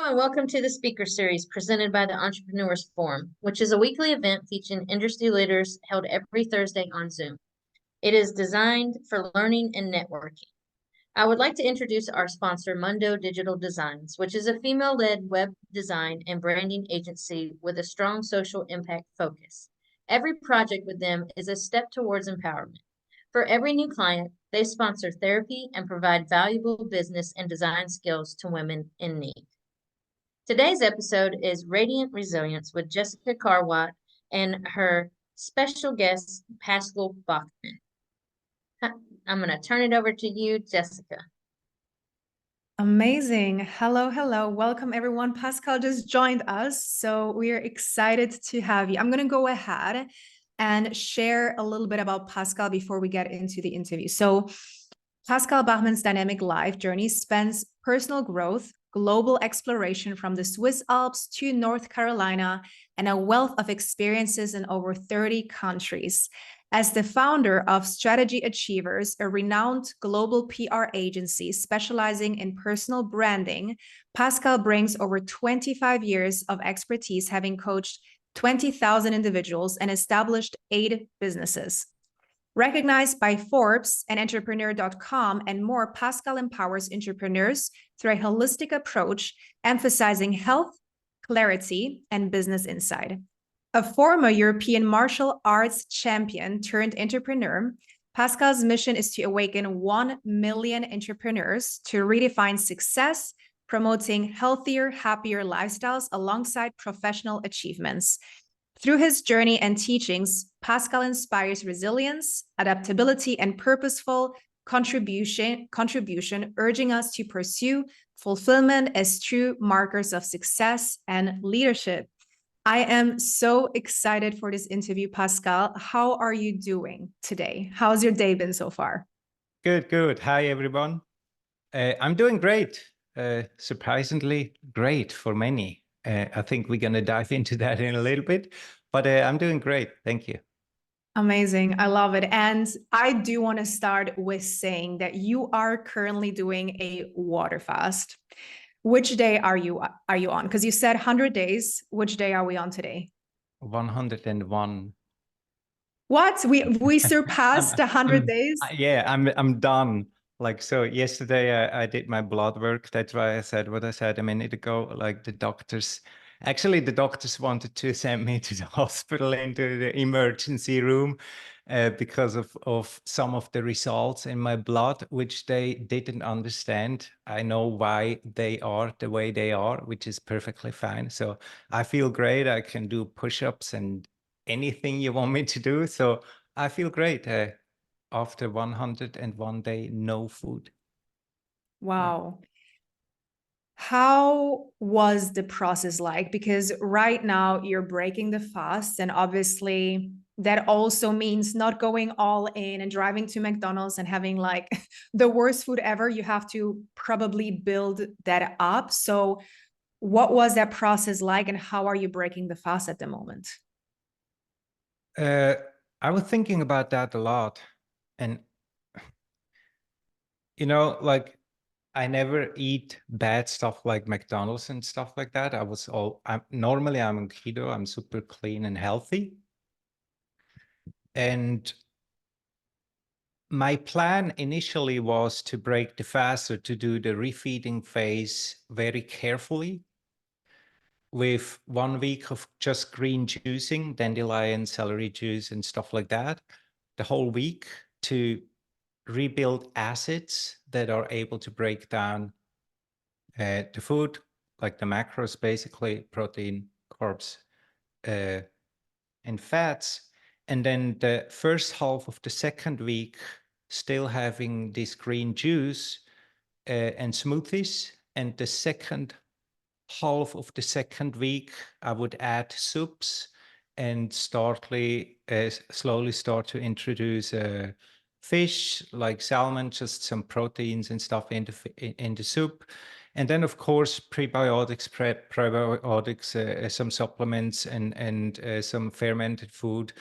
and welcome to the speaker series presented by the Entrepreneurs Forum, which is a weekly event featuring industry leaders held every Thursday on Zoom. It is designed for learning and networking. I would like to introduce our sponsor, Mundo Digital Designs, which is a female-led web design and branding agency with a strong social impact focus. Every project with them is a step towards empowerment. For every new client, they sponsor therapy and provide valuable business and design skills to women in need. Today's episode is Radiant Resilience with Jessica Karwat and her special guest, Pascal Bachmann. I'm going to turn it over to you, Jessica. Amazing. Hello, hello. Welcome, everyone. Pascal just joined us, so we are excited to have you. I'm going to go ahead and share a little bit about Pascal before we get into the interview. So Pascal Bachmann's dynamic life journey spans personal growth, global exploration from the Swiss Alps to North Carolina, and a wealth of experiences in over 30 countries. As the founder of Strategy Achievers, a renowned global PR agency specializing in personal branding, Pascal brings over 25 years of expertise, having coached 20,000 individuals and established 8 businesses. Recognized by Forbes and Entrepreneur.com and more, Pascal empowers entrepreneurs through a holistic approach, emphasizing health, clarity, and business insight. A former European martial arts champion turned entrepreneur, Pascal's mission is to awaken 1 million entrepreneurs to redefine success, promoting healthier, happier lifestyles alongside professional achievements. Through his journey and teachings, Pascal inspires resilience, adaptability, and purposeful contribution, urging us to pursue fulfillment as true markers of success and leadership. I am so excited for this interview, Pascal. How are you doing today? How's your day been so far? Good. Hi, everyone. I'm doing great. Surprisingly great for many. I think we're going to dive into that in a little bit, but I'm doing great. Thank you. Amazing. I love it. And I do want to start with saying that you are currently doing a water fast. Which day are you on? Because you said 100 days. Which day are we on today? 101. What? We surpassed 100 days? Yeah, I'm done. Like, so yesterday I did my blood work. That's why I said what I said a minute ago. Like the doctors wanted to send me to the hospital, into the emergency room, because of some of the results in my blood, which they didn't understand. I know why they are the way they are, which is perfectly fine. So I feel great. I can do push-ups and anything you want me to do. So I feel great. After 101 day, no food. Wow. How was the process like? Because right now you're breaking the fast, and obviously that also means not going all in and driving to McDonald's and having like the worst food ever. You have to probably build that up. So what was that process like, and how are you breaking the fast at the moment? I was thinking about that a lot. And, you know, like I never eat bad stuff like McDonald's and stuff like that. Normally I'm on keto. I'm super clean and healthy. And my plan initially was to break the fast, or to do the refeeding phase very carefully, with 1 week of just green juicing, dandelion, celery juice, and stuff like that, the whole week, to rebuild acids that are able to break down the food, like the macros, basically protein, carbs, and fats. And then the first half of the second week, still having this green juice and smoothies. And the second half of the second week, I would add soups and slowly start to introduce fish, like salmon, just some proteins and stuff in the soup. And then, of course, prebiotics, probiotics, some supplements, and some fermented food.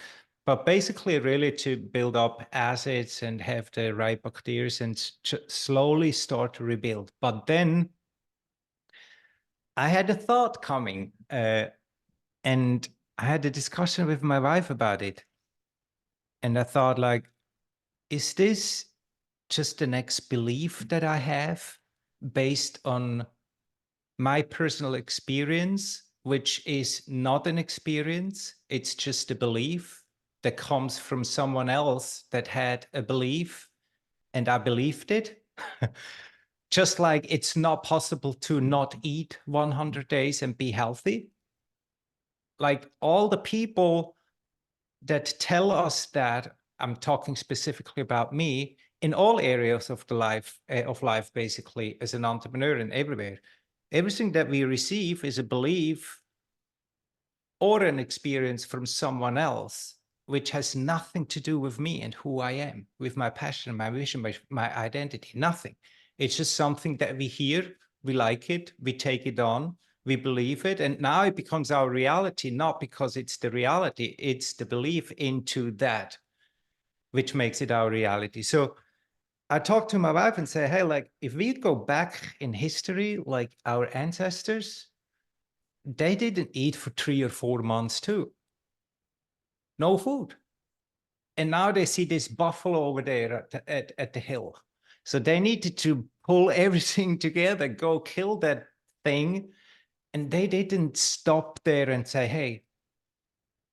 But basically, really to build up acids and have the right bacteria and slowly start to rebuild. But then I had a thought coming, and I had a discussion with my wife about it. And I thought, like, is this just the next belief that I have based on my personal experience, which is not an experience, it's just a belief that comes from someone else that had a belief and I believed it? Just like it's not possible to not eat 100 days and be healthy. Like all the people that tell us that, I'm talking specifically about me, in all areas of the life, basically, as an entrepreneur and everywhere, everything that we receive is a belief or an experience from someone else, which has nothing to do with me and who I am, with my passion, my vision, my identity, nothing. It's just something that we hear, we like it, we take it on, we believe it, and now it becomes our reality, not because it's the reality, it's the belief into that, which makes it our reality. So I talked to my wife and say, hey, like, if we go back in history, like our ancestors, they didn't eat for 3 or 4 months too. No food. And now they see this buffalo over there at the hill. So they needed to pull everything together, go kill that thing. And they didn't stop there and say, hey,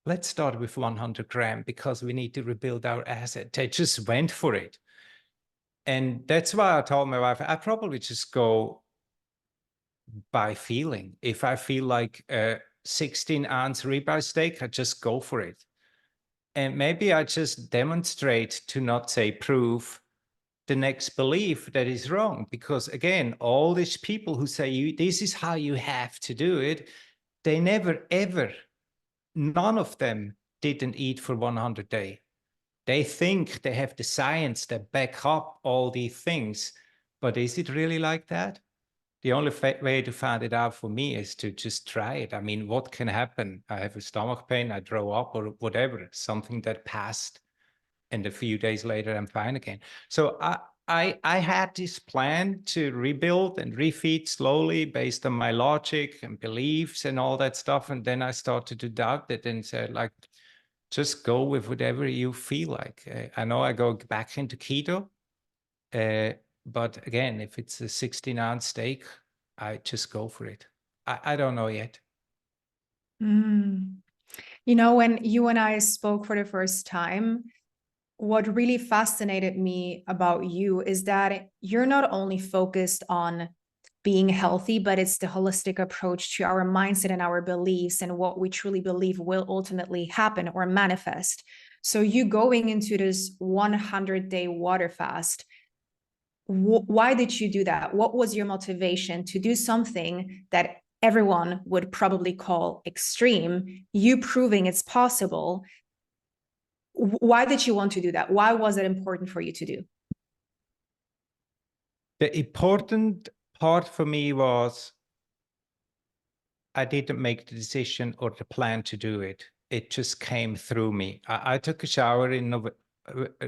let's start with 100 gram because we need to rebuild our asset. They just went for it. And that's why I told my wife, I probably just go by feeling. If I feel like a 16-ounce ribeye steak, I just go for it. And maybe I just demonstrate, to not say prove, the next belief that is wrong. Because again, all these people who say, this is how you have to do it, they never, ever, none of them didn't eat for 100 days. They think they have the science that back up all these things. But is it really like that? The only way to find it out for me is to just try it. I mean, what can happen? I have a stomach pain, I throw up or whatever, something that passed. And a few days later, I'm fine again. So I had this plan to rebuild and refeed slowly based on my logic and beliefs and all that stuff. And then I started to doubt it and said, like, just go with whatever you feel like. I know I go back into keto. But again, if it's a 16-ounce steak, I just go for it. I don't know yet. Mm. You know, when you and I spoke for the first time, what really fascinated me about you is that you're not only focused on being healthy, but it's the holistic approach to our mindset and our beliefs and what we truly believe will ultimately happen or manifest. So you going into this 100-day water fast, why did you do that? What was your motivation to do something that everyone would probably call extreme, you proving it's possible? Why did you want to do that? Why was it important for you to do? The important part for me was I didn't make the decision or the plan to do it. It just came through me. I took a shower in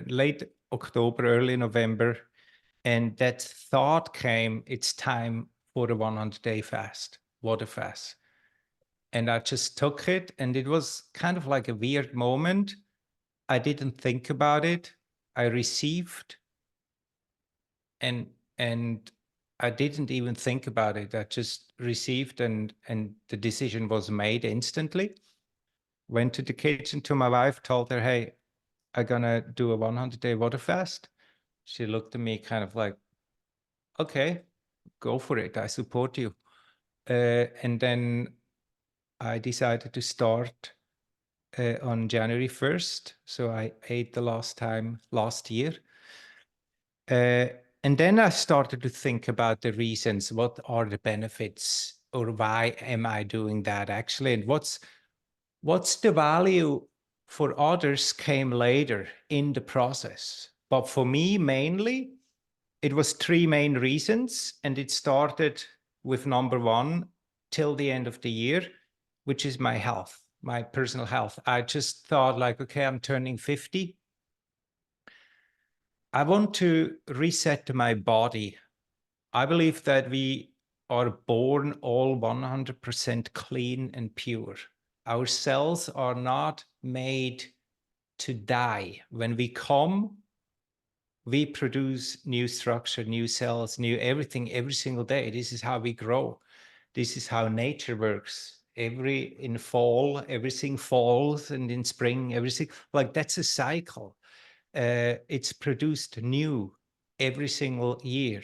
late October, early November, and that thought came, it's time for the 100-day fast, water fast. And I just took it, and it was kind of like a weird moment. I didn't think about it. I received, and I didn't even think about it. I just received, and the decision was made instantly. Went to the kitchen to my wife, told her, hey, I'm gonna do a 100-day water fast. She looked at me kind of like, okay, go for it. I support you. And then I decided to start on January 1st. So I ate the last time last year. And then I started to think about the reasons. What are the benefits, or why am I doing that actually? And what's the value for others came later in the process. But for me, mainly, it was 3 main reasons. And it started with number 1 till the end of the year, which is my health, my personal health. I just thought like, okay, I'm turning 50. I want to reset my body. I believe that we are born all 100% clean and pure. Our cells are not made to die. When we come, we produce new structure, new cells, new everything every single day. This is how we grow. This is how nature works. In fall, everything falls, and in spring, everything, like that's a cycle. It's produced new every single year.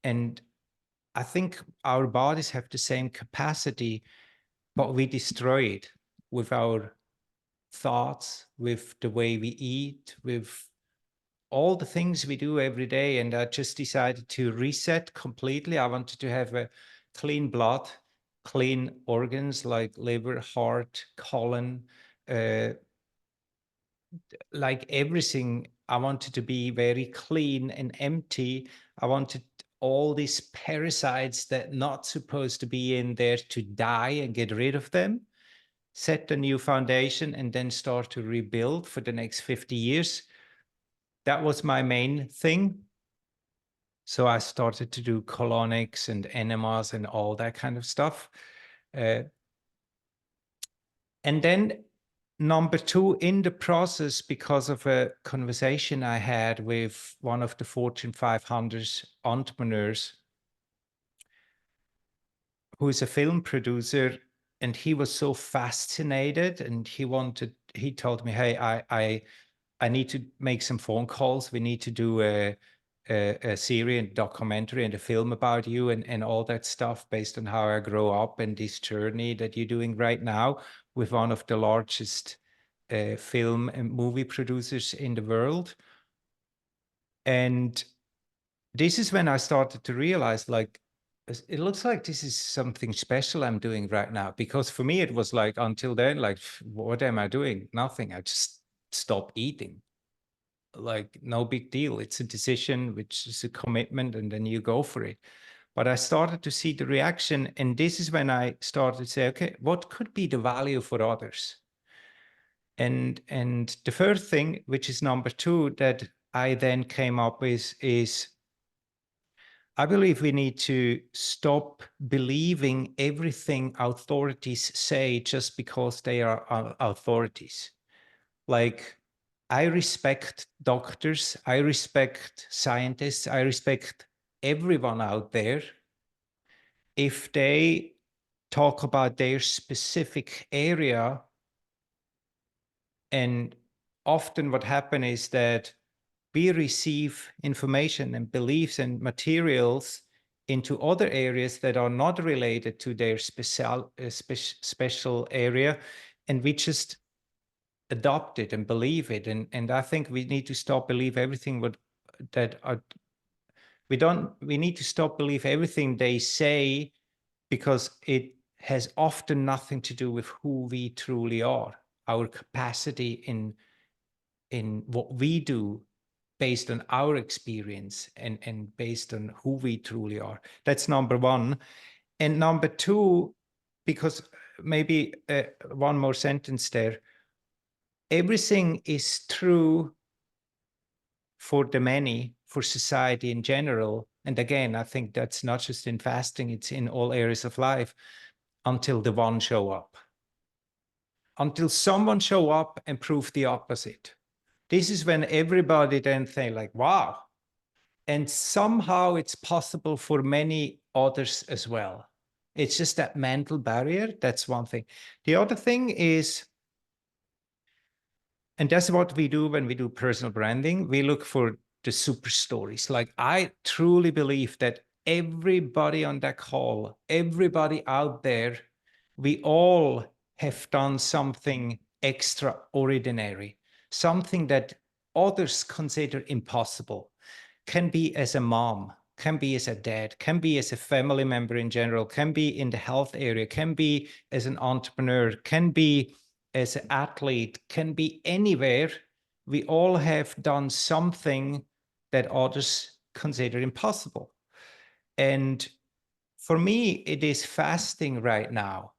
And I think our bodies have the same capacity, but we destroy it with our thoughts, with the way we eat, with all the things we do every day. And I just decided to reset completely. I wanted to have a clean blood, clean organs like liver, heart, colon, like everything. I wanted to be very clean and empty. I wanted all these parasites that not supposed to be in there to die and get rid of them, set a new foundation, and then start to rebuild for the next 50 years. That was my main thing. So I started to do colonics and enemas and all that kind of stuff. And then number two, in the process, because of a conversation I had with one of the Fortune 500 entrepreneurs, who is a film producer, and he was so fascinated, and he told me, hey, I need to make some phone calls. We need to do a series and documentary and a film about you and all that stuff based on how I grow up and this journey that you're doing right now with one of the largest film and movie producers in the world. And this is when I started to realize, like, it looks like this is something special I'm doing right now. Because for me, it was like, until then, like, what am I doing? Nothing. I just stopped eating. Like, no big deal. It's a decision, which is a commitment, and then you go for it. But I started to see the reaction, and this is when I started to say, okay, what could be the value for others? And the first thing, which is number two, that I then came up with is, I believe we need to stop believing everything authorities say just because they are authorities. Like, I respect doctors, I respect scientists, I respect everyone out there if they talk about their specific area. And often what happens is that we receive information and beliefs and materials into other areas that are not related to their special area, and we just adopt it and believe it. And I think we need to stop believe everything we need to stop believe everything they say, because it has often nothing to do with who we truly are, our capacity in what we do based on our experience and based on who we truly are. That's number one. And number two, because maybe one more sentence there, everything is true for the many, for society in general. And again, I think that's not just in fasting, it's in all areas of life, until the one show up. Until someone show up and prove the opposite. This is when everybody then think like, wow. And somehow it's possible for many others as well. It's just that mental barrier. That's one thing. The other thing is, and that's what we do when we do personal branding, we look for the super stories. Like, I truly believe that everybody on that call, everybody out there, we all have done something extraordinary, something that others consider impossible. Can be as a mom, can be as a dad, can be as a family member in general, can be in the health area, can be as an entrepreneur, can be as an athlete, can be anywhere. We all have done something that others consider impossible. And for me, it is fasting right now.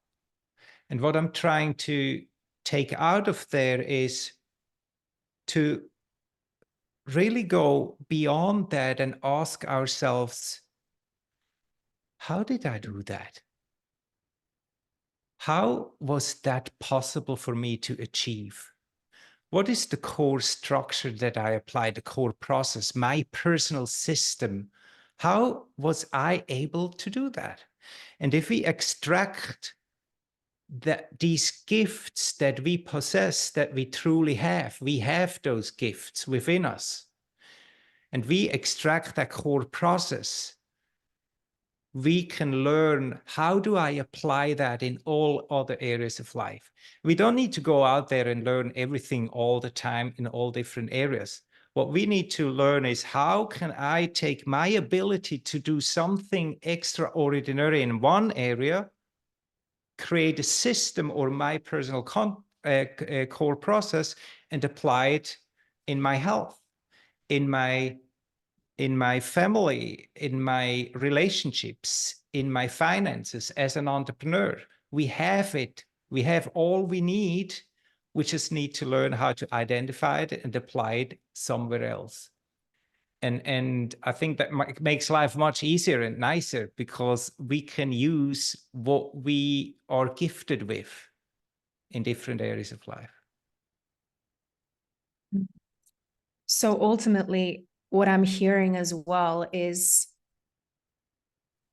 And what I'm trying to take out of there is to really go beyond that and ask ourselves, how did I do that? How was that possible for me to achieve? What is the core structure that I apply, the core process, my personal system? How was I able to do that? And if we extract these gifts that we possess, that we truly have, we have those gifts within us, and we extract that core process, we can learn, how do I apply that in all other areas of life? We don't need to go out there and learn everything all the time in all different areas. What we need to learn is, how can I take my ability to do something extraordinary in one area, create a system or my personal core process, and apply it in my health, in my family, in my relationships, in my finances as an entrepreneur. We have it. We have all we need. We just need to learn how to identify it and apply it somewhere else. And I think that makes life much easier and nicer, because we can use what we are gifted with in different areas of life. So ultimately, what I'm hearing as well is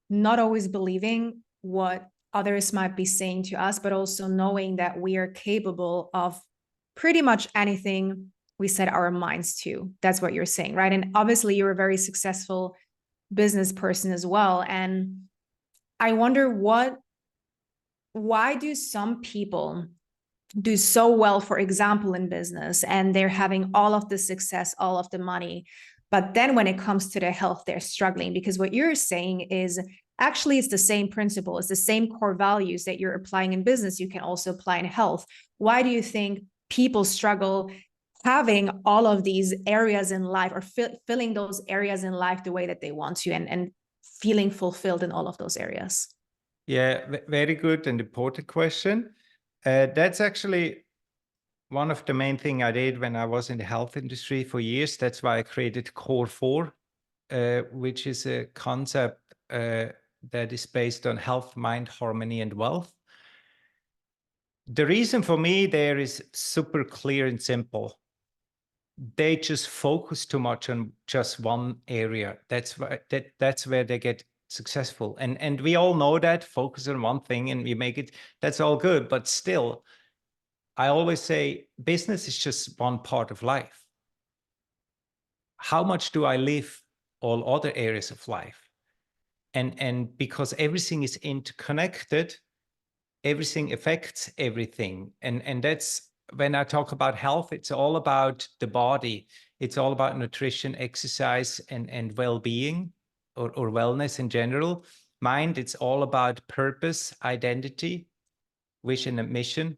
not always believing what others might be saying to us, but also knowing that we are capable of pretty much anything we set our minds to. That's what you're saying, right? And obviously, you're a very successful business person as well. And I wonder why do some people do so well, for example, in business, and they're having all of the success, all of the money, but then when it comes to their health, they're struggling? Because what you're saying is actually it's the same principle, it's the same core values that you're applying in business, you can also apply in health. Why do you think people struggle having all of these areas in life, or filling those areas in life the way that they want to, and feeling fulfilled in all of those areas? Yeah, very good and important question. That's actually one of the main things I did when I was in the health industry for years. That's why I created Core 4, which is a concept that is based on health, mind, harmony, and wealth. The reason for me there is super clear and simple. They just focus too much on just one area. That's where they get successful. And we all know that, focus on one thing and we make it, that's all good. But still, I always say business is just one part of life. How much do I live all other areas of life? And because everything is interconnected, everything affects everything. And that's, when I talk about health, it's all about the body. It's all about nutrition, exercise, and well-being, or wellness in general. Mind, it's all about purpose, identity, vision, and mission.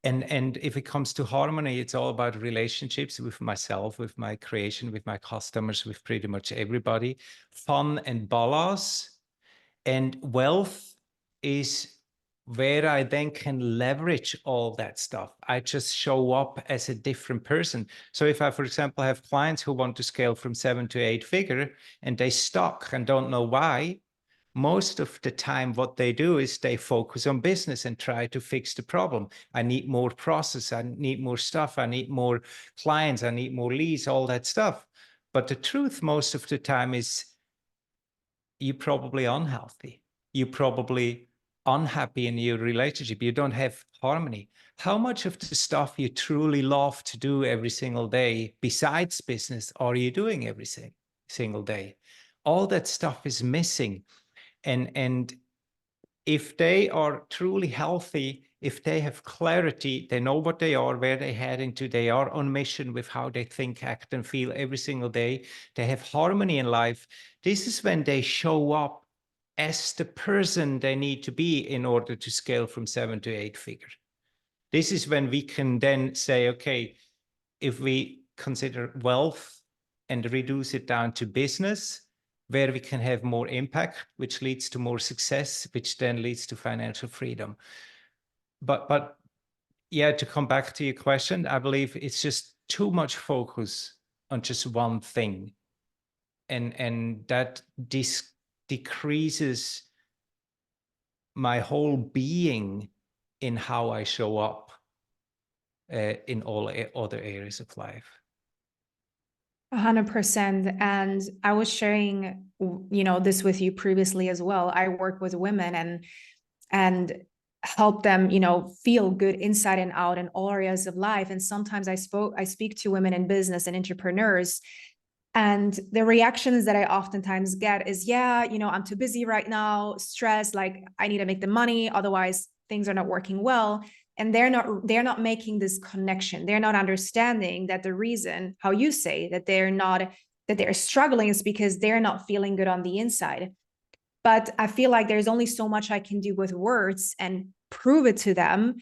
And if it comes to harmony, it's all about relationships with myself, with my creation, with my customers, with pretty much everybody. Fun and balance. And wealth is where I then can leverage all that stuff. I just show up as a different person. So if I, for example, have clients who want to scale from 7 to 8 figure and they stuck and don't know why, most of the time what they do is they focus on business and try to fix the problem. I need more process, I need more stuff, I need more clients, I need more leads, all that stuff. But the truth most of the time is, you're probably unhealthy. You're probably unhappy in your relationship. You don't have harmony. How much of the stuff you truly love to do every single day besides business are you doing every single day? All that stuff is missing. And if they are truly healthy, if they have clarity, they know what they are, where they head into, they are on mission with how they think, act, and feel every single day, they have harmony in life, this is when they show up as the person they need to be in order to scale from 7 to 8 figure. This is when we can then say, okay, if we consider wealth and reduce it down to business, where we can have more impact, which leads to more success, which then leads to financial freedom. But yeah, to come back to your question, I believe it's just too much focus on just one thing. And that decreases my whole being in how I show up in all other areas of life. 100%. And I was sharing, this with you previously as well. I work with women and help them, feel good inside and out in all areas of life. And sometimes I speak to women in business and entrepreneurs, and the reactions that I oftentimes get is, yeah, I'm too busy right now, stressed, like I need to make the money, otherwise things are not working well. And they're not making this connection. They're not understanding that the reason, how you say that they're struggling, is because they're not feeling good on the inside. But I feel like there's only so much I can do with words and prove it to them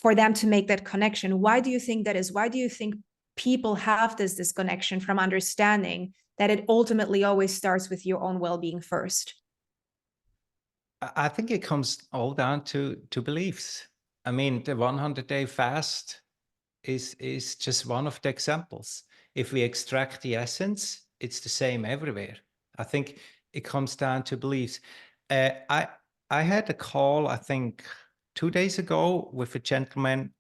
for them to make that connection. Why do you think that is? Why do you think people have this disconnection from understanding that it ultimately always starts with your own well-being first? I think it comes all down to beliefs. I mean, the 100-day fast is just one of the examples. If we extract the essence, it's the same everywhere. I think it comes down to beliefs. I had a call, I think 2 days ago, with a gentleman.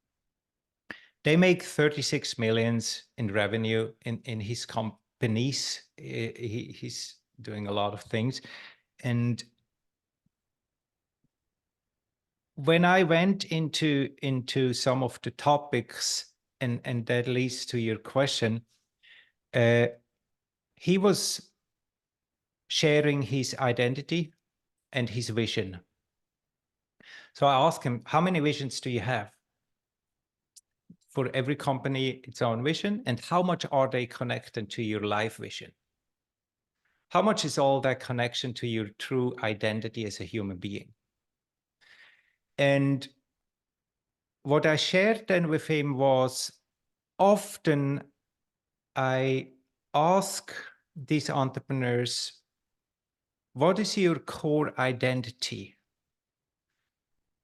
They make 36 millions in revenue in his companies. He's doing a lot of things. And when I went into some of the topics, and that leads to your question, he was sharing his identity and his vision. So I asked him, how many visions do you have? For every company, its own vision, and how much are they connected to your life vision? How much is all that connection to your true identity as a human being? And what I shared then with him was, often I ask these entrepreneurs, what is your core identity?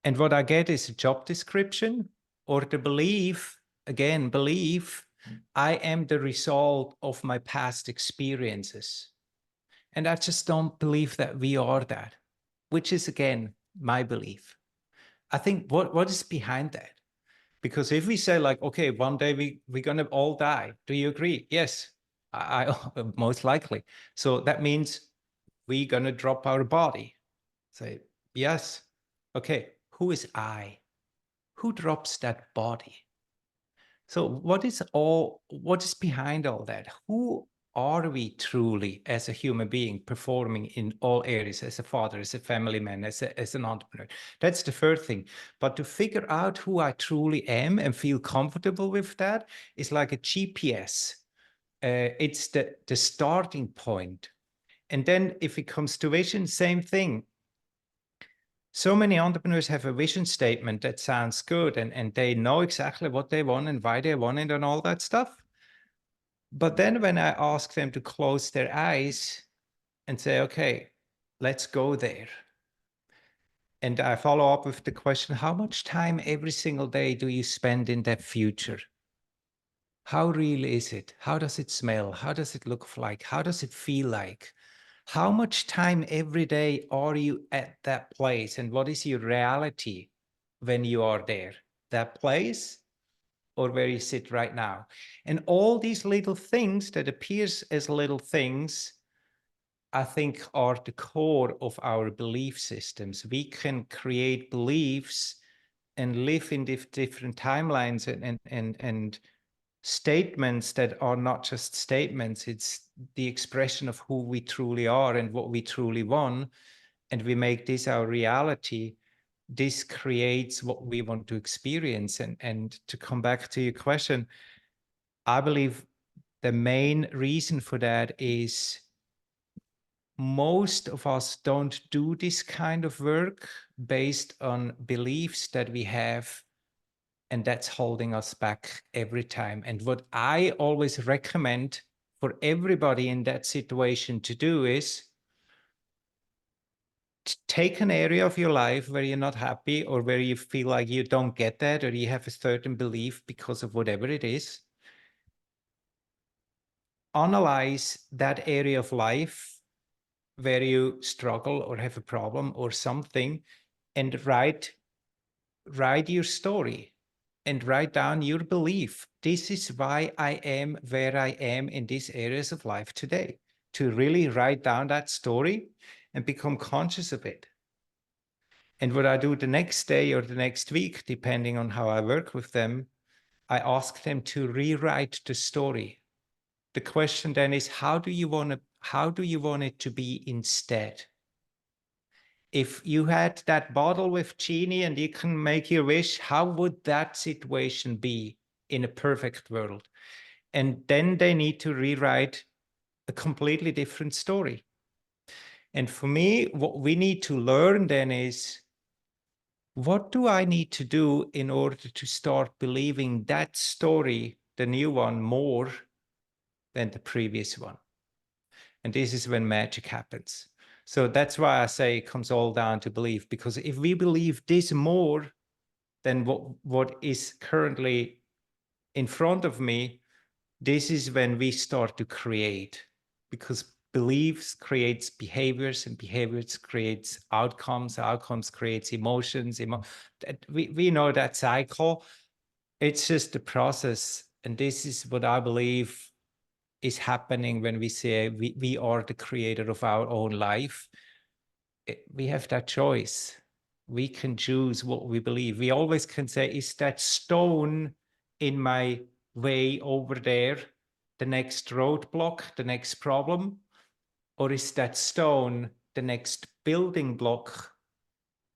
And what I get is a job description or the belief, I am the result of my past experiences. And I just don't believe that we are that, which is, again, my belief. I think what is behind that? Because if we say like, okay, one day we're going to all die. Do you agree? Yes, I most likely. So that means we're going to drop our body. Say, yes. Okay, who is I? Who drops that body? So what is behind all that? Who are we truly as a human being, performing in all areas, as a father, as a family man, as an entrepreneur? That's the first thing. But to figure out who I truly am and feel comfortable with that is like a GPS. It's the starting point. And then if it comes to vision, same thing. So many entrepreneurs have a vision statement that sounds good, and they know exactly what they want and why they want it and all that stuff. But then when I ask them to close their eyes and say, okay, let's go there. And I follow up with the question, how much time every single day do you spend in that future? How real is it? How does it smell? How does it look like? How does it feel like? How much time every day are you at that place? And what is your reality when you are there? That place or where you sit right now? And all these little things that appears as little things, I think, are the core of our belief systems. We can create beliefs and live in different timelines and statements that are not just statements. It's the expression of who we truly are and what we truly want. And we make this our reality. This creates what we want to experience. And to come back to your question, I believe the main reason for that is most of us don't do this kind of work based on beliefs that we have, and that's holding us back every time. And what I always recommend for everybody in that situation to do is take an area of your life where you're not happy, or where you feel like you don't get that, or you have a certain belief because of whatever it is. Analyze that area of life where you struggle or have a problem or something, and write your story and write down your belief. This is why I am where I am in these areas of life today. To really write down that story and become conscious of it. And what I do the next day or the next week, depending on how I work with them, I ask them to rewrite the story. The question then is, how do you want it to be instead? If you had that bottle with genie and you can make your wish, how would that situation be in a perfect world? And then they need to rewrite a completely different story. And for me, what we need to learn then is, what do I need to do in order to start believing that story, the new one, more than the previous one? And this is when magic happens. So that's why I say it comes all down to belief, because if we believe this more than what is currently in front of me, this is when we start to create, because beliefs creates behaviors, and behaviors creates outcomes creates emotions. We know that cycle. It's just a process. And this is what I believe is happening when we say we are the creator of our own life. We have that choice. We can choose what we believe. We always can say, is that stone in my way over there the next roadblock, the next problem? Or is that stone the next building block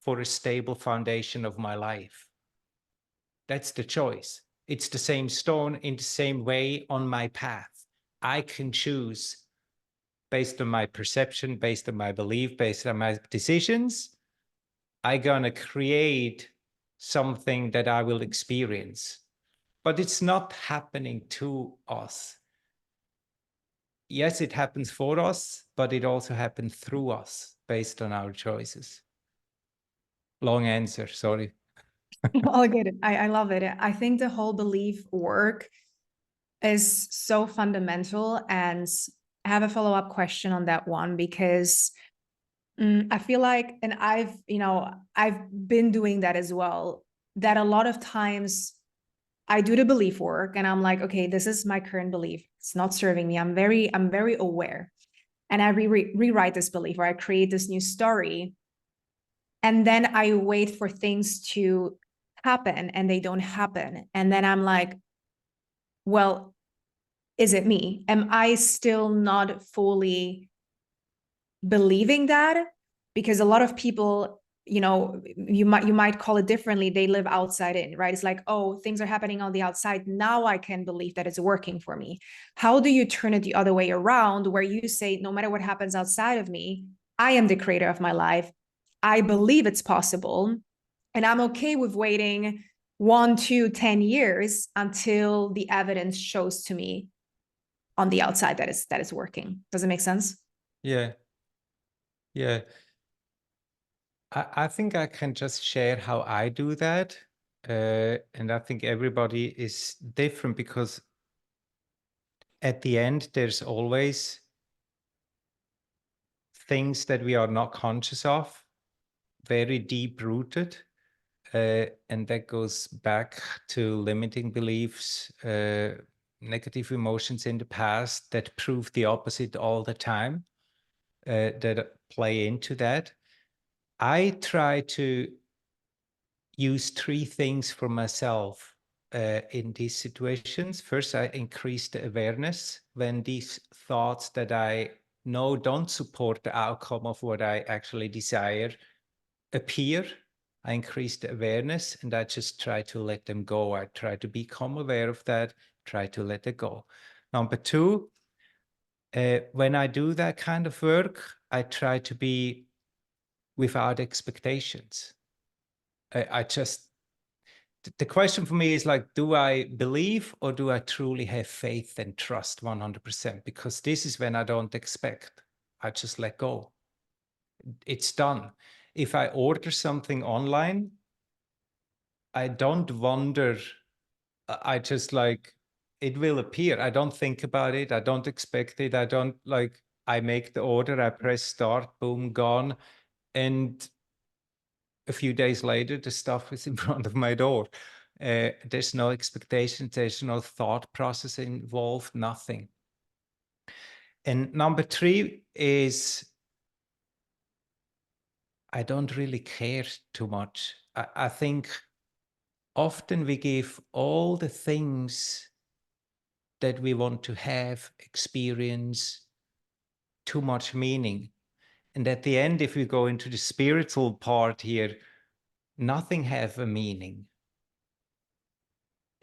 for a stable foundation of my life? That's the choice. It's the same stone in the same way on my path. I can choose based on my perception, based on my belief, based on my decisions. I'm gonna create something that I will experience. But it's not happening to us. Yes, it happens for us, but it also happens through us based on our choices. Long answer, sorry. All good. I love it. I think the whole belief work is so fundamental. And I have a follow-up question on that one, because I feel like, and I've been doing that as well, that a lot of times I do the belief work and I'm like, okay, this is my current belief. It's not serving me. I'm very aware. And I rewrite this belief, or I create this new story. And then I wait for things to happen and they don't happen. And then I'm like, well, is it me? Am I still not fully believing that? Because a lot of people, you might call it differently. They live outside in, right? It's like, oh, things are happening on the outside. Now I can believe that it's working for me. How do you turn it the other way around, where you say, no matter what happens outside of me, I am the creator of my life. I believe it's possible. And I'm okay with waiting 1, 2, 10 years until the evidence shows to me on the outside that is working. Does it make sense? Yeah. I think I can just share how I do that. And I think everybody is different, because at the end, there's always things that we are not conscious of, very deep rooted. And that goes back to limiting beliefs, negative emotions in the past that prove the opposite all the time, that play into that. I try to use 3 things for myself in these situations. First, I increase the awareness when these thoughts that I know don't support the outcome of what I actually desire appear. I increase the awareness and I just try to let them go. I try to become aware of that, try to let it go. Number 2, when I do that kind of work, I try to be without expectations. The question for me is like, do I believe or do I truly have faith and trust 100%? Because this is when I don't expect. I just let go. It's done. If I order something online, I don't wonder. I just like, it will appear. I don't think about it. I don't expect it. I don't like, I make the order, I press start, boom, gone. And a few days later, the stuff is in front of my door. There's no expectation, there's no thought process involved, nothing. And number 3 is I don't really care too much. I think often we give all the things that we want to have, experience, too much meaning. And at the end, if we go into the spiritual part here, nothing have a meaning.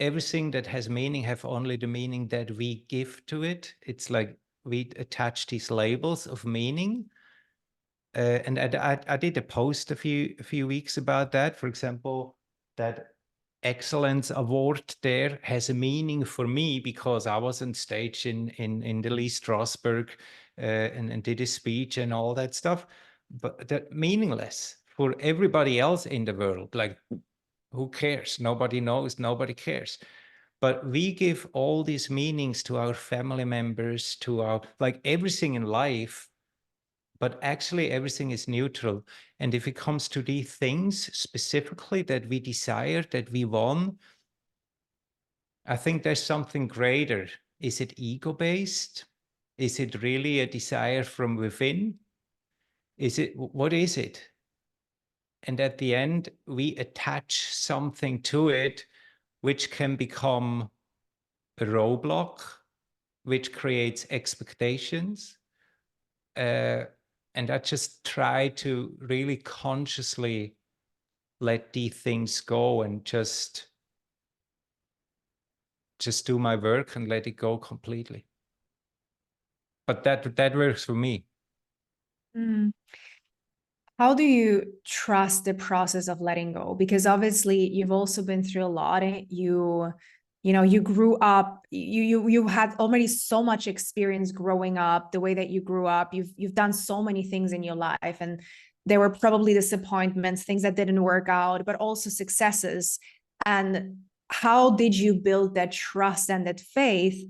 Everything that has meaning have only the meaning that we give to it. It's like we attach these labels of meaning. And I did a post a few weeks about that. For example, that excellence award there has a meaning for me because I was on stage in the Lee Strasberg and did a speech and all that stuff. But that meaningless for everybody else in the world. Like, who cares? Nobody knows, nobody cares. But we give all these meanings to our family members, to our, like everything in life, but actually everything is neutral. And if it comes to these things specifically that we desire, that we want, I think there's something greater. Is it ego-based? Is it really a desire from within? What is it? And at the end, we attach something to it, which can become a roadblock, which creates expectations. And I just try to really consciously let these things go and just do my work and let it go completely. But that works for me. Mm. How do you trust the process of letting go? Because obviously you've also been through a lot. You grew up, you had already so much experience growing up, the way that you grew up. You've done so many things in your life, and there were probably disappointments, things that didn't work out, but also successes. And how did you build that trust and that faith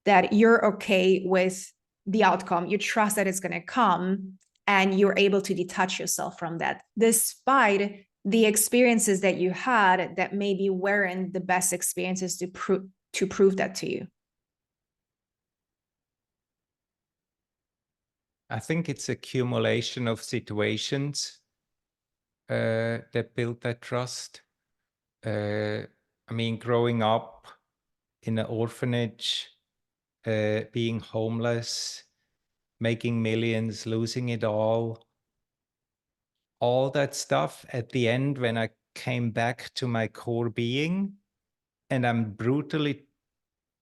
that you're okay with the outcome? You trust that it's going to come, and you're able to detach yourself from that, despite the experiences that you had that maybe weren't the best experiences to prove that to you. I think it's accumulation of situations that build that trust. I mean, growing up in an orphanage, being homeless, making millions, losing it all that stuff. At the end, when I came back to my core being, and I'm brutally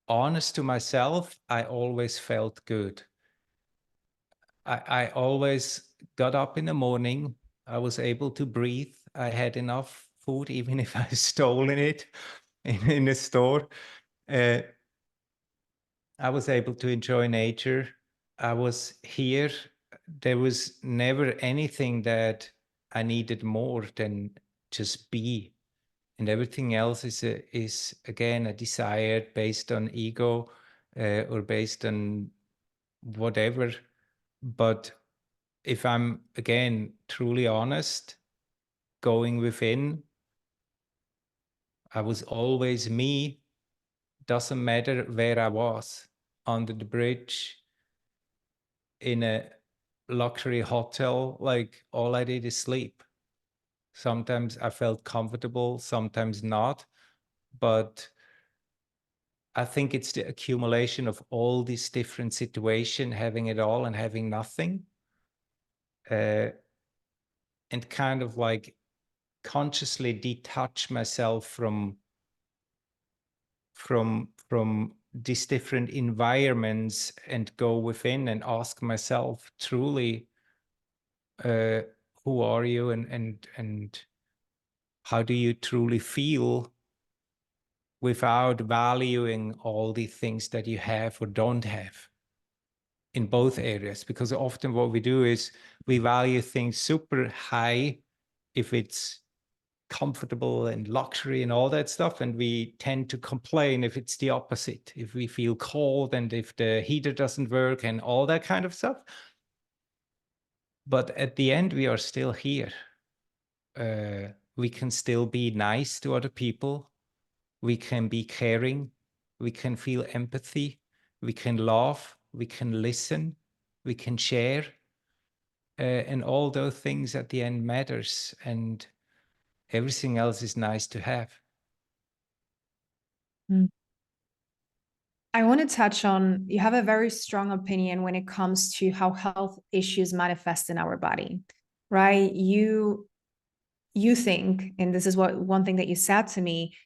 honest to myself, I always felt good. I always got up in the morning. I was able to breathe. I had enough food, even if I stolen it in a store. I was able to enjoy nature. I was here. There was never anything that I needed more than just be. And everything else is again a desire based on ego or based on whatever. But if I'm again truly honest, going within, I was always me. Doesn't matter where I was, under the bridge, in a luxury hotel, like all I did is sleep. Sometimes I felt comfortable, sometimes not, but I think it's the accumulation of all these different situations, having it all and having nothing, and kind of like consciously detach myself from these different environments and go within and ask myself truly, who are you and how do you truly feel, without valuing all the things that you have or don't have in both areas. Because often what we do is we value things super high if it's comfortable and luxury and all that stuff. And we tend to complain if it's the opposite, if we feel cold and if the heater doesn't work and all that kind of stuff. But at the end, we are still here. We can still be nice to other people. We can be caring. We can feel empathy. We can laugh. We can listen. We can share. And all those things at the end matters. And everything else is nice to have. I want to touch on, you have a very strong opinion when it comes to how health issues manifest in our body, right? You think, and this is what one thing that you said to me,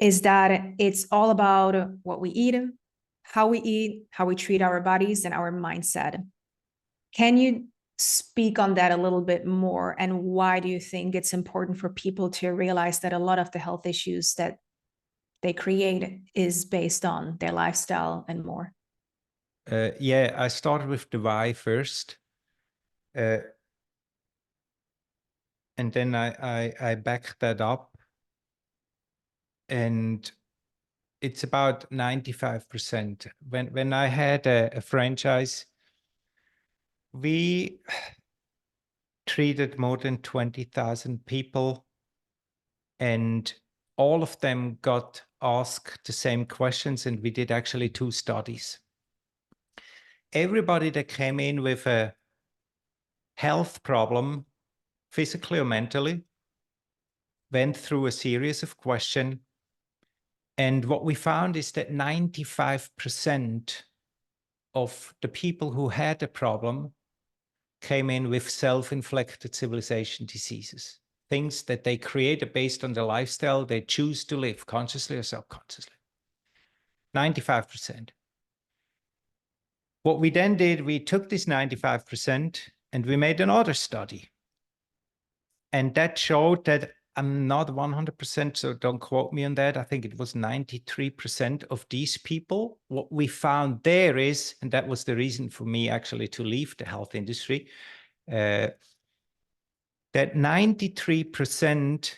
is that it's all about what we eat, how we treat our bodies, and our mindset. Can you speak on that a little bit more? And why do you think it's important for people to realize that a lot of the health issues that they create is based on their lifestyle and more? Yeah, I started with the why first. And then I backed that up. And it's about 95%. When I had a franchise, we treated more than 20,000 people, and all of them got asked the same questions, and we did actually 2 studies. Everybody that came in with a health problem, physically or mentally, went through a series of questions. And what we found is that 95% of the people who had a problem came in with self-inflicted civilization diseases, things that they created based on the lifestyle they choose to live, consciously or subconsciously. 95%. What we then did, we took this 95% and we made another study. And that showed that, I'm not 100%, so don't quote me on that. I think it was 93% of these people. What we found there is, and that was the reason for me actually to leave the health industry, that 93%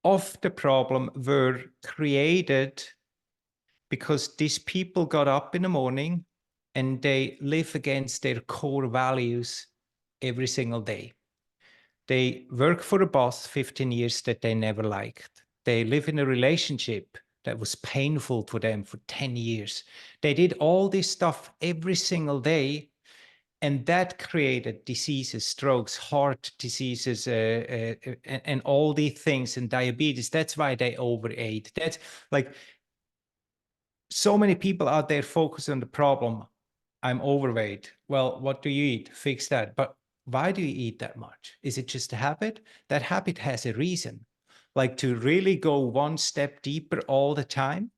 of the problem were created because these people got up in the morning and they live against their core values every single day. They work for a boss 15 years that they never liked. They live in a relationship that was painful for them for 10 years. They did all this stuff every single day, and that created diseases, strokes, heart diseases, and all these things, and diabetes. That's why they overate. That's like, so many people out there focus on the problem. I'm overweight. Well, what do you eat? Fix that. But why do you eat that much? Is it just a habit? That habit has a reason, like to really go one step deeper all the time.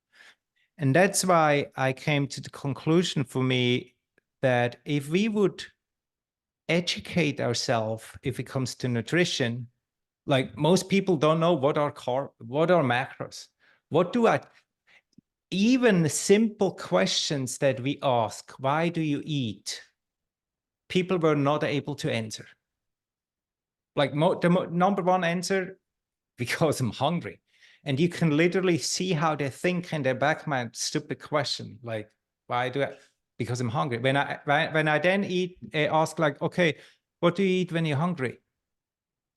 And that's why I came to the conclusion for me that if we would educate ourselves, if it comes to nutrition, like most people don't know what are macros. What do I, even simple questions that we ask, why do you eat? People were not able to answer. Like the number one answer, because I'm hungry. And you can literally see how they think in their back mind, stupid question, like, why do I? Because I'm hungry. When I then ask like, okay, what do you eat when you're hungry?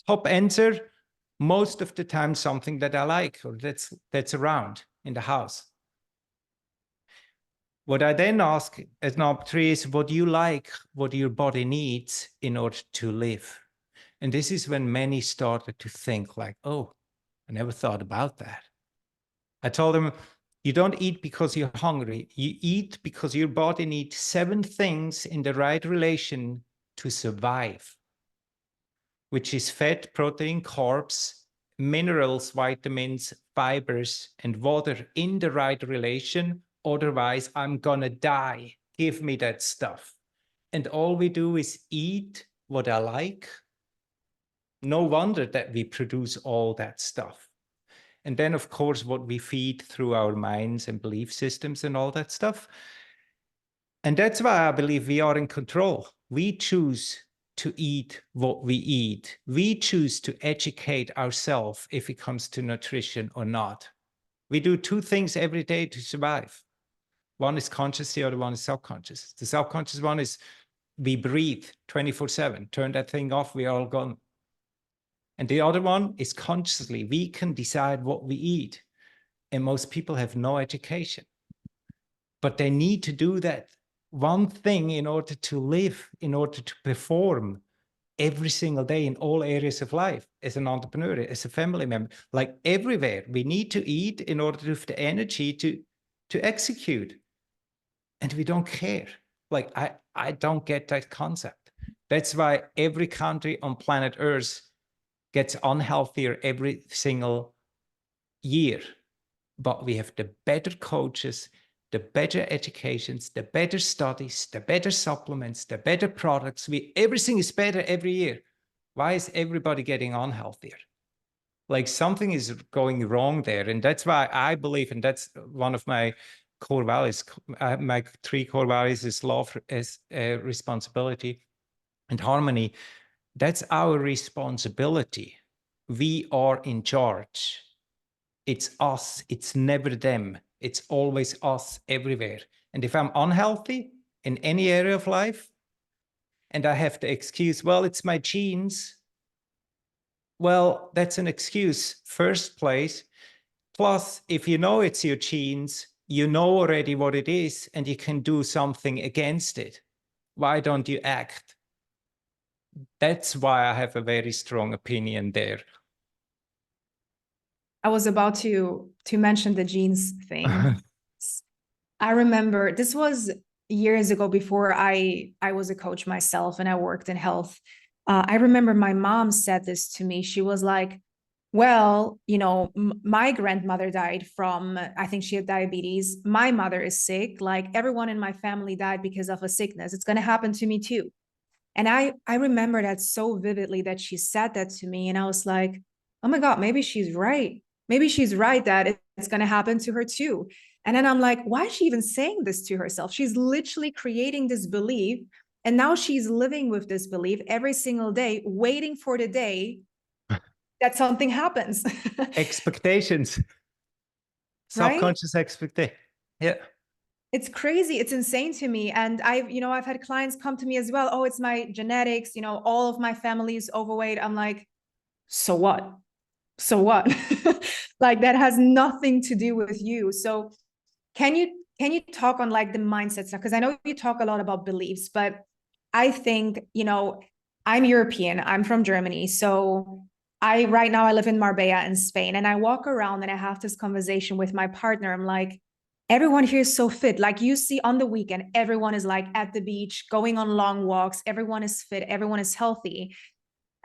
Top answer, most of the time something that I like or that's around in the house. What I then ask as number 3 is, what do you like, what your body needs in order to live? And this is when many started to think like, oh, I never thought about that. I told them, you don't eat because you're hungry. You eat because your body needs 7 things in the right relation to survive, which is fat, protein, carbs, minerals, vitamins, fibers, and water in the right relation. Otherwise, I'm gonna die. Give me that stuff. And all we do is eat what I like. No wonder that we produce all that stuff. And then, of course, what we feed through our minds and belief systems and all that stuff. And that's why I believe we are in control. We choose to eat what we eat. We choose to educate ourselves if it comes to nutrition or not. We do two things every day to survive. One is conscious, the other one is subconscious. The subconscious one is we breathe 24/7. Turn that thing off, we are all gone. And the other one is consciously. We can decide what we eat. And most people have no education. But they need to do that one thing in order to live, in order to perform every single day in all areas of life, as an entrepreneur, as a family member, like everywhere. We need to eat in order to have the energy to execute. And we don't care. Like, I don't get that concept. That's why every country on planet Earth gets unhealthier every single year. But we have the better coaches, the better educations, the better studies, the better supplements, the better products. Everything is better every year. Why is everybody getting unhealthier? Like, something is going wrong there. And that's why I believe, and that's one of my core values. My 3 core values is love, responsibility, and harmony. That's our responsibility. We are in charge. It's us. It's never them. It's always us everywhere. And if I'm unhealthy in any area of life, and I have the excuse, well, it's my genes. Well, that's an excuse, first place. Plus, if you know it's your genes, you know already what it is, and you can do something against it. Why don't you act? That's why I have a very strong opinion there. I was about to mention the genes thing. I remember this was years ago before I was a coach myself and I worked in health. I remember my mom said this to me. She was like, well, you know, my grandmother died from, I think she had diabetes. My mother is sick. Like, everyone in my family died because of a sickness. It's going to happen to me too. And I remember that so vividly, that she said that to me. And I was like, oh my God, maybe she's right. Maybe she's right that it's going to happen to her too. And then I'm like, why is she even saying this to herself? She's literally creating this belief. And now she's living with this belief every single day, waiting for the day that something happens. Expectations. Right? Subconscious expectation. Yeah. It's crazy. It's insane to me. And I've had clients come to me as well. Oh, it's my genetics. All of my family is overweight. I'm like, so what? So what? Like, that has nothing to do with you. So can you talk on like the mindset stuff? Because I know you talk a lot about beliefs, but I think, I'm European. I'm from Germany. So right now I live in Marbella in Spain, and I walk around and I have this conversation with my partner. I'm like, everyone here is so fit. Like, you see on the weekend, everyone is like at the beach, going on long walks. Everyone is fit. Everyone is healthy.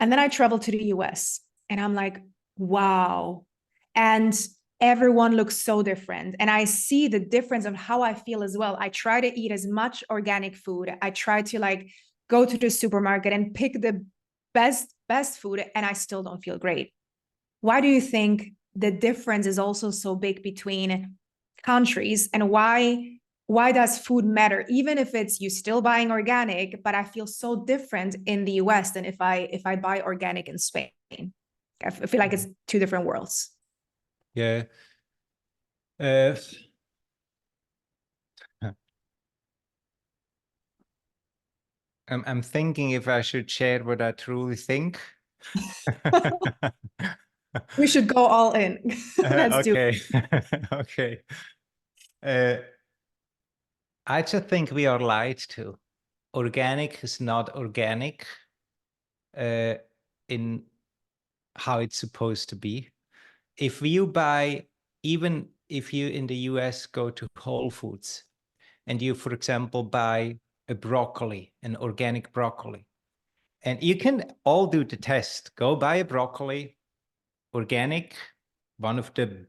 And then I travel to the US and I'm like, wow. And everyone looks so different. And I see the difference of how I feel as well. I try to eat as much organic food. I try to like go to the supermarket and pick the best food, and I still don't feel great. Why do you think the difference is also so big between countries, and why does food matter, even if it's you still buying organic, but I feel so different in the US than if I buy organic in Spain? I feel like it's two different worlds. Yeah. I'm thinking if I should share what I truly think. We should go all in. Let's do it. Okay. I just think we are lied to. Organic is not organic in how it's supposed to be. If you buy, even if you in the US go to Whole Foods and you, for example, buy a broccoli, an organic broccoli, and you can all do the test. Go buy a broccoli, organic, one of the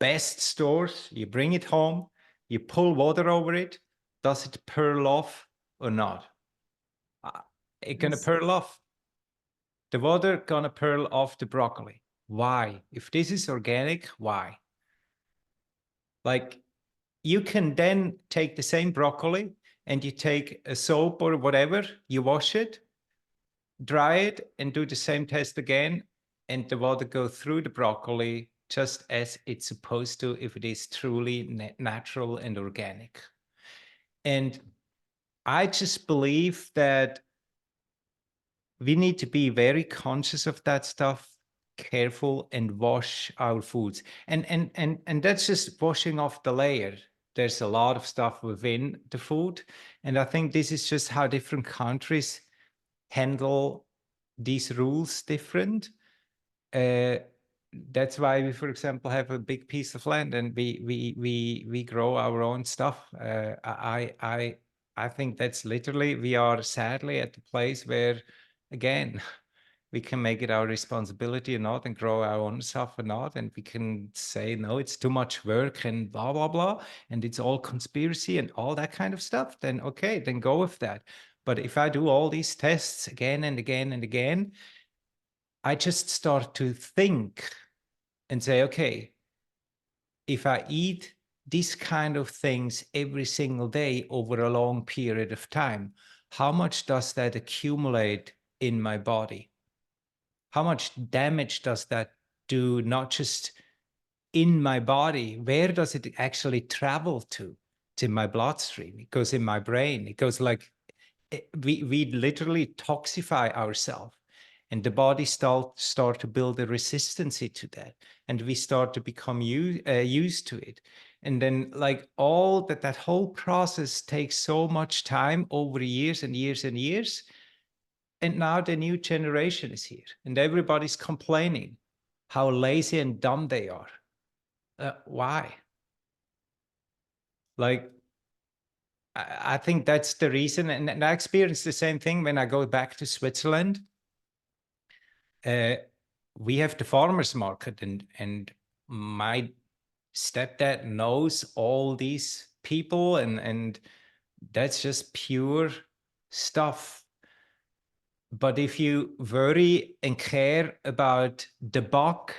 best stores. You bring it home, you pull water over it. Does it pearl off or not? It's gonna pearl off. The water gonna pearl off the broccoli. Why? If this is organic, why? Like, you can then take the same broccoli and you take a soap or whatever, you wash it, dry it and do the same test again, and the water go through the broccoli just as it's supposed to if it is truly natural and organic. And I just believe that we need to be very conscious of that stuff, careful, and wash our foods. And that's just washing off the layer. There's a lot of stuff within the food. And I think this is just how different countries handle these rules different. That's why we, for example, have a big piece of land and we grow our own stuff. I think that's literally, we are sadly at the place where, again, we can make it our responsibility or not and grow our own stuff or not. And we can say, no, it's too much work and blah, blah, blah. And it's all conspiracy and all that kind of stuff. Then, okay, then go with that. But if I do all these tests again and again and again, I just start to think and say, okay, if I eat these kind of things every single day over a long period of time, how much does that accumulate in my body? How much damage does that do, not just in my body? Where does it actually travel to? It's in my bloodstream. It goes in my brain. It goes like, we literally toxify ourselves. And the body start to build a resistance to that. And we start to become used to it. And then like all that whole process takes so much time over years and years and years. And now the new generation is here and everybody's complaining how lazy and dumb they are. Why? Like, I think that's the reason. And I experience the same thing when I go back to Switzerland. We have the farmers market and my stepdad knows all these people and that's just pure stuff. But if you worry and care about the bug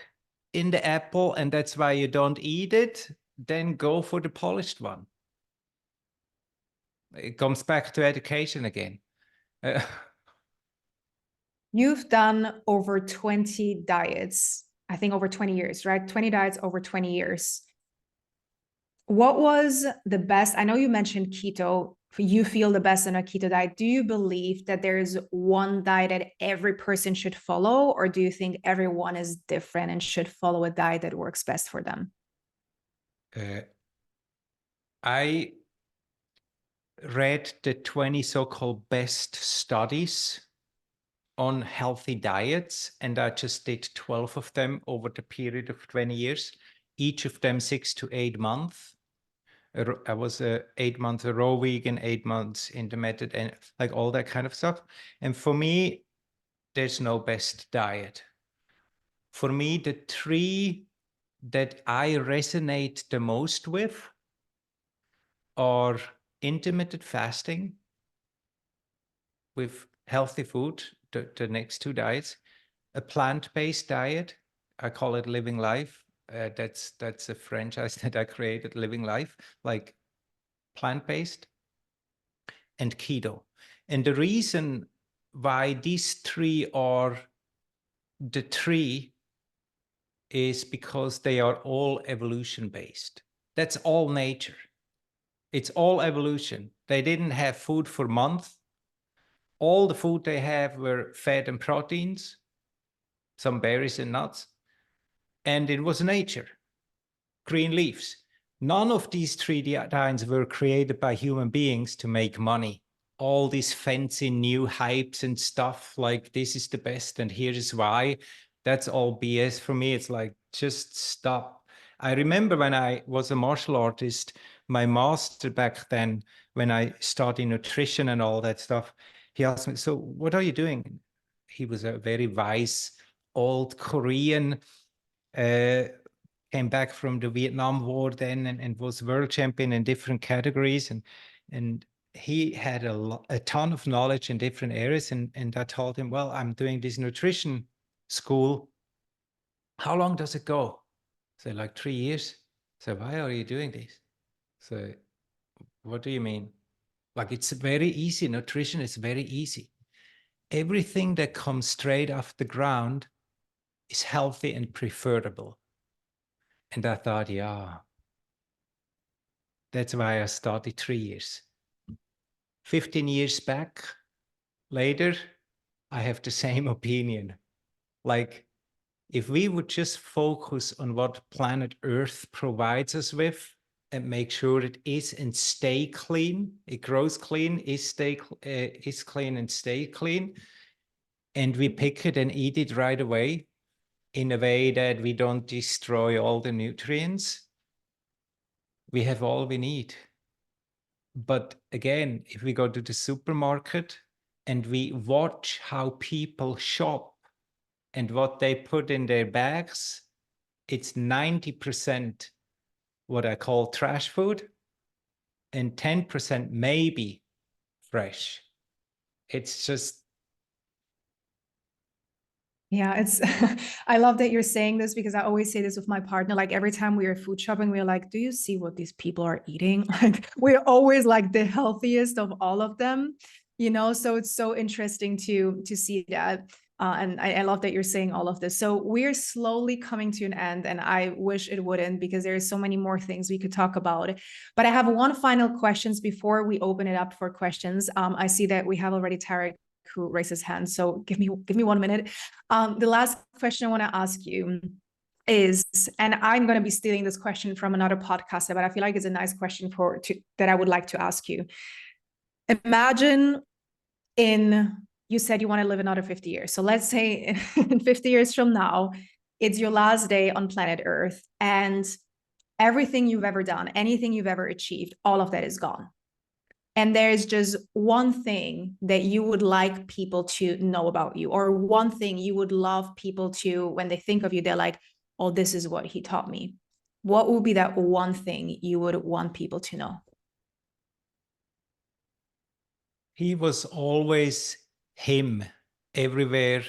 in the apple and that's why you don't eat it, then go for the polished one. It comes back to education again. You've done over 20 diets, I think over 20 years, right? 20 diets over 20 years. What was the best? I know you mentioned keto. You feel the best on a keto diet. Do you believe that there's one diet that every person should follow, or do you think everyone is different and should follow a diet that works best for them? I read the 20 so-called best studies on healthy diets, and I just did 12 of them over the period of 20 years, each of them 6 to 8 months. I was 8 months a raw vegan, 8 months intermittent, and like all that kind of stuff. And for me, there's no best diet. For me, the 3 that I resonate the most with are intermittent fasting with healthy food, the next 2 diets, a plant-based diet, I call it Living Life. That's a franchise that I created, Living Life, like plant-based, and keto. And the reason why these 3 are the 3 is because they are all evolution-based. That's all nature. It's all evolution. They didn't have food for months. All the food they have were fat and proteins, some berries and nuts, and it was nature, green leaves. None of these 3 diets were created by human beings to make money. All these fancy new hypes and stuff like this is the best and here is why, that's all BS for me. It's like, just stop. I remember when I was a martial artist, my master back then, when I studied nutrition and all that stuff, he asked me, so what are you doing? He was a very wise old Korean, came back from the Vietnam War then and was world champion in different categories. And he had a ton of knowledge in different areas. And I told him, well, I'm doing this nutrition school. How long does it go? So like 3 years. So why are you doing this? So what do you mean? Like, it's very easy. Nutrition is very easy. everything that comes straight off the ground is healthy and preferable. And I thought, yeah, that's why I started 3 years. 15 years back later, I have the same opinion. Like, if we would just focus on what planet Earth provides us with and make sure it is and stay clean, it grows clean, is clean and stay clean, and we pick it and eat it right away in a way that we don't destroy all the nutrients, we have all we need. But again, if we go to the supermarket and we watch how people shop and what they put in their bags, it's 90% what I call trash food and 10% maybe fresh. It's just. Yeah, it's I love that you're saying this because I always say this with my partner. Like every time we are food shopping, we're like, do you see what these people are eating? Like we're always like the healthiest of all of them, you know? So it's so interesting to see that. And I love that you're saying all of this. So we're slowly coming to an end, and I wish it wouldn't because there are so many more things we could talk about. But I have one final questions before we open it up for questions. I see that we have already Tarek who raised his hand. So give me 1 minute. The last question I want to ask you is, and I'm going to be stealing this question from another podcaster, but I feel like it's a nice question that I would like to ask you. Imagine you said you want to live another 50 years. So let's say in 50 years from now, it's your last day on planet Earth, and everything you've ever done, anything you've ever achieved, all of that is gone. And there's just one thing that you would like people to know about you, or one thing you would love people to, when they think of you, they're like, oh, this is what he taught me. What would be that one thing you would want people to know? He was always him everywhere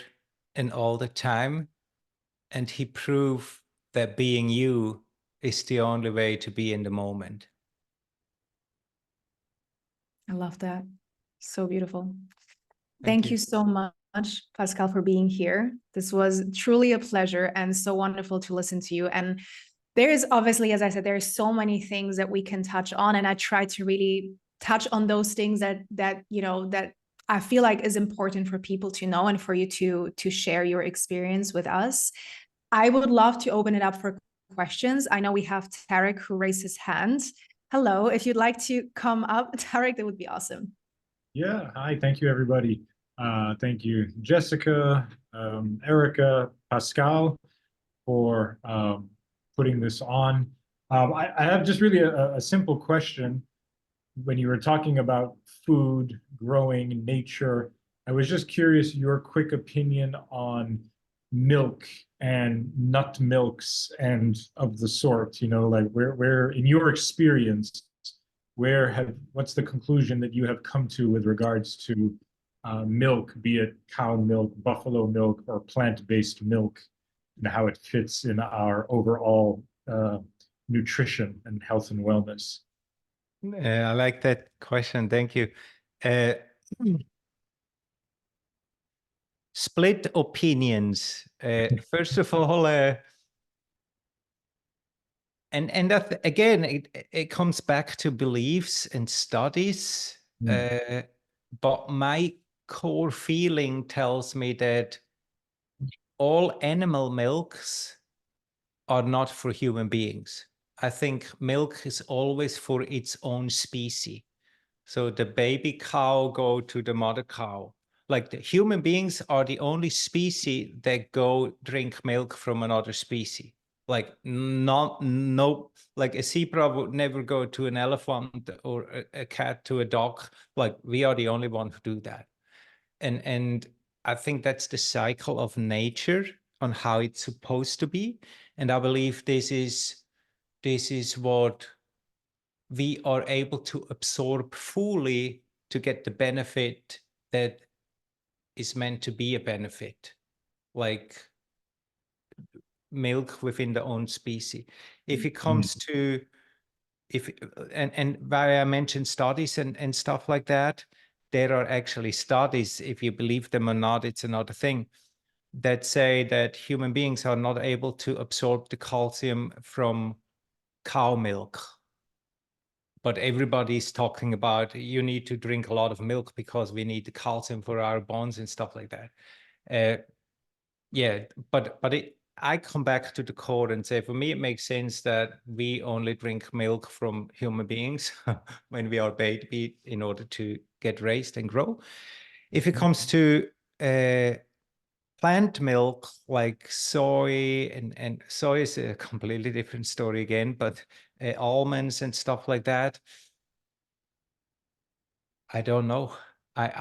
and all the time. And he proved that being you is the only way to be in the moment. I love that. So beautiful. Thank Thank you so much, Pascal, for being here. This was truly a pleasure and so wonderful to listen to you. And there is obviously, as I said, there are so many things that we can touch on. And I try to really touch on those things that I feel like is important for people to know and for you to share your experience with us. I would love to open it up for questions. I know we have Tarek who raised his hand. Hello, if you'd like to come up, Tarek, that would be awesome. Yeah, hi, thank you, everybody. Thank you, Jessica, Erica, Pascal, for putting this on. I have just really a simple question. When you were talking about food, growing, nature, I was just curious your quick opinion on milk and nut milks and of the sort, like where in your experience, what's the conclusion that you have come to with regards to milk, be it cow milk, buffalo milk, or plant-based milk, and how it fits in our overall nutrition and health and wellness? I like that question. Thank you. Split opinions. First of all, and that, again, it comes back to beliefs and studies. But my core feeling tells me that all animal milks are not for human beings. I think milk is always for its own species. So the baby cow go to the mother cow. Like the human beings are the only species that go drink milk from another species. Like like a zebra would never go to an elephant or a cat to a dog. Like we are the only one who do that. And I think that's the cycle of nature on how it's supposed to be. And I believe this is what we are able to absorb fully to get the benefit that is meant to be a benefit, like milk within the own species. If it comes to, and why I mentioned studies and stuff like that, there are actually studies, if you believe them or not, it's another thing, that say that human beings are not able to absorb the calcium from cow milk. But everybody's talking about you need to drink a lot of milk because we need the calcium for our bones and stuff like that. Yeah, but I come back to the core and say, for me, it makes sense that we only drink milk from human beings when we are baby in order to get raised and grow. If it comes to plant milk like soy, and soy is a completely different story again, but almonds and stuff like that, I don't know. When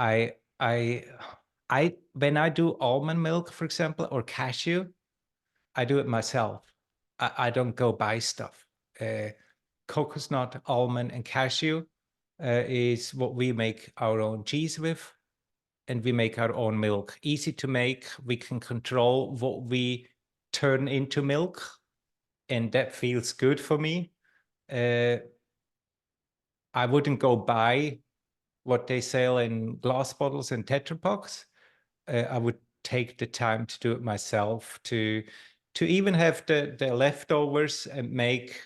I do almond milk, for example, or cashew, I do it myself. I don't go buy stuff. Coconut, almond, and cashew is what we make our own cheese with, and we make our own milk. Easy to make. We can control what we turn into milk, and that feels good for me. I wouldn't go buy what they sell in glass bottles and Tetra Paks. I would take the time to do it myself, to even have the leftovers and make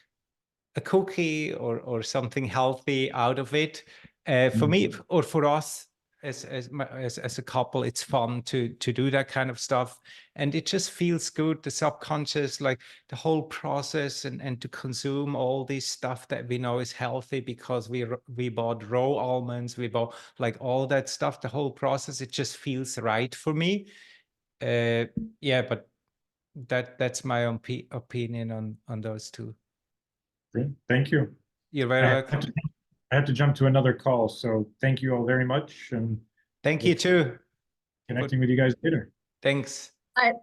a cookie or something healthy out of it. For me, or for us as a couple, it's fun to do that kind of stuff, and it just feels good. The subconscious, like the whole process, and to consume all this stuff that we know is healthy because we bought raw almonds, we bought like all that stuff. The whole process, it just feels right for me. Yeah, but that's my own opinion on those two. Great. Thank you. You're very welcome. I have to jump to another call, so thank you all very much, and Thank you too. connecting with you guys later. Thanks.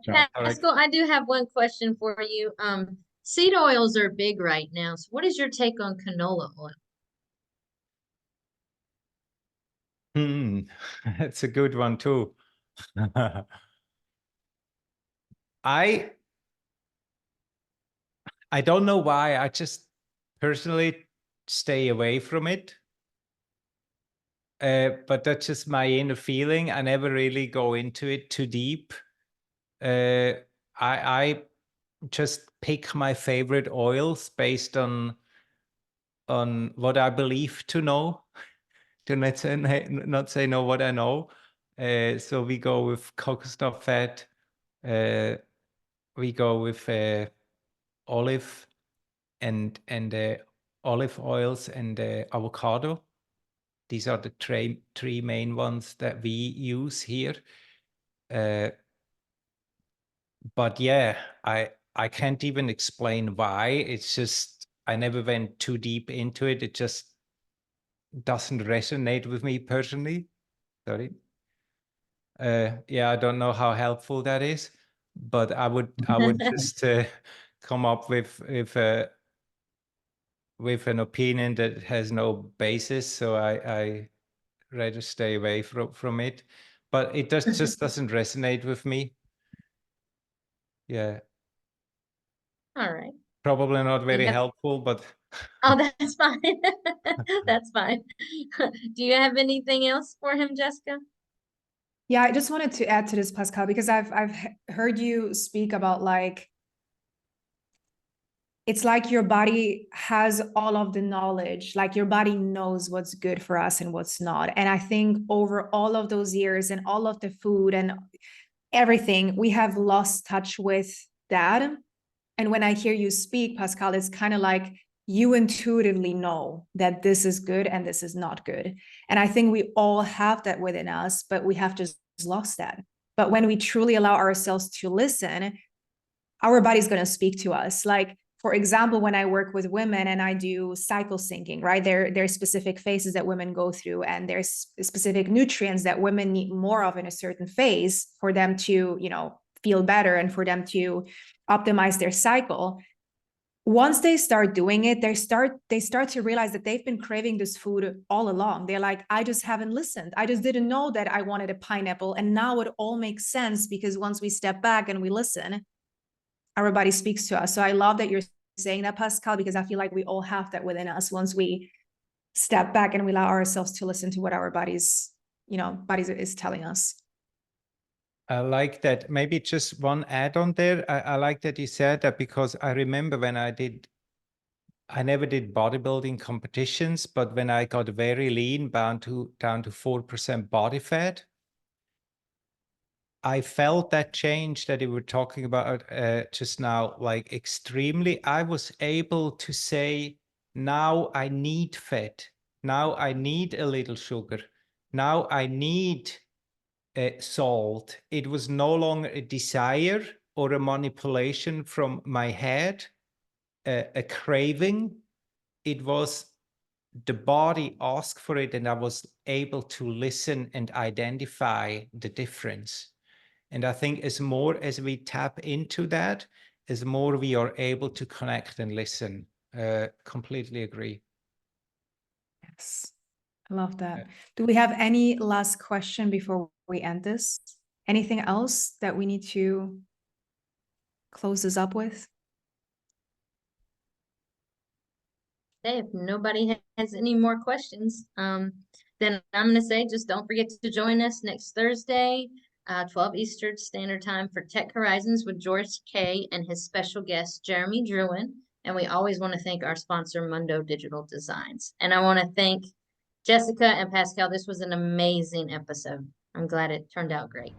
Ciao. Pascal, I do have one question for you. Seed oils are big right now. So what is your take on canola oil? That's a good one too. I don't know why. I just personally stay away from it. But that's just my inner feeling. I never really go into it too deep. I just pick my favorite oils based on what I believe to know. To not say know what I know. So we go with coconut fat. We go with olive and olive oils and avocado. These are the three main ones that we use here. But yeah, I can't even explain why. It's just I never went too deep into it. It just doesn't resonate with me personally. Sorry. Yeah, I don't know how helpful that is, but I would just come up with an opinion that has no basis. So I rather stay away from it. But it just doesn't resonate with me. Yeah. All right. Probably not very helpful, but Oh, that's fine. That's fine. Do you have anything else for him, Jessica? Yeah, I just wanted to add to this, Pascal, because I've heard you speak about like it's like your body has all of the knowledge, like your body knows what's good for us and what's not. And I think over all of those years and all of the food and everything, we have lost touch with that. And when I hear you speak, Pascal, it's kind of like you intuitively know that this is good and this is not good. And I think we all have that within us, but we have just lost that. But when we truly allow ourselves to listen, our body's going to speak to us. Like, for example, when I work with women and I do cycle syncing, right? There's specific phases that women go through, and there's specific nutrients that women need more of in a certain phase for them to, feel better and for them to optimize their cycle. Once they start doing it, they start to realize that they've been craving this food all along. They're like, I just haven't listened. I just didn't know that I wanted a pineapple. And now it all makes sense because once we step back and we listen, our body speaks to us. So I love that you're saying that, Pascal, because I feel like we all have that within us once we step back and we allow ourselves to listen to what our body's body is telling us. I like that. Maybe just one add-on there. I like that you said that, because I remember when I never did bodybuilding competitions, but when I got very lean, down to 4% body fat, I felt that change that you were talking about just now, like extremely. I was able to say, now I need fat. Now I need a little sugar. Now I need salt. It was no longer a desire or a manipulation from my head, a craving. It was the body asked for it, and I was able to listen and identify the difference. And I think as more as we tap into that, as more we are able to connect and listen. Completely agree. Yes, I love that. Do we have any last question before we end this? Anything else that we need to close this up with? Okay, if nobody has any more questions, then I'm going to say just don't forget to join us next Thursday, 12 Eastern Standard Time for Tech Horizons with George Kay and his special guest, Jeremy Druin. And we always want to thank our sponsor, Mundo Digital Designs. And I want to thank Jessica and Pascal. This was an amazing episode. I'm glad it turned out great.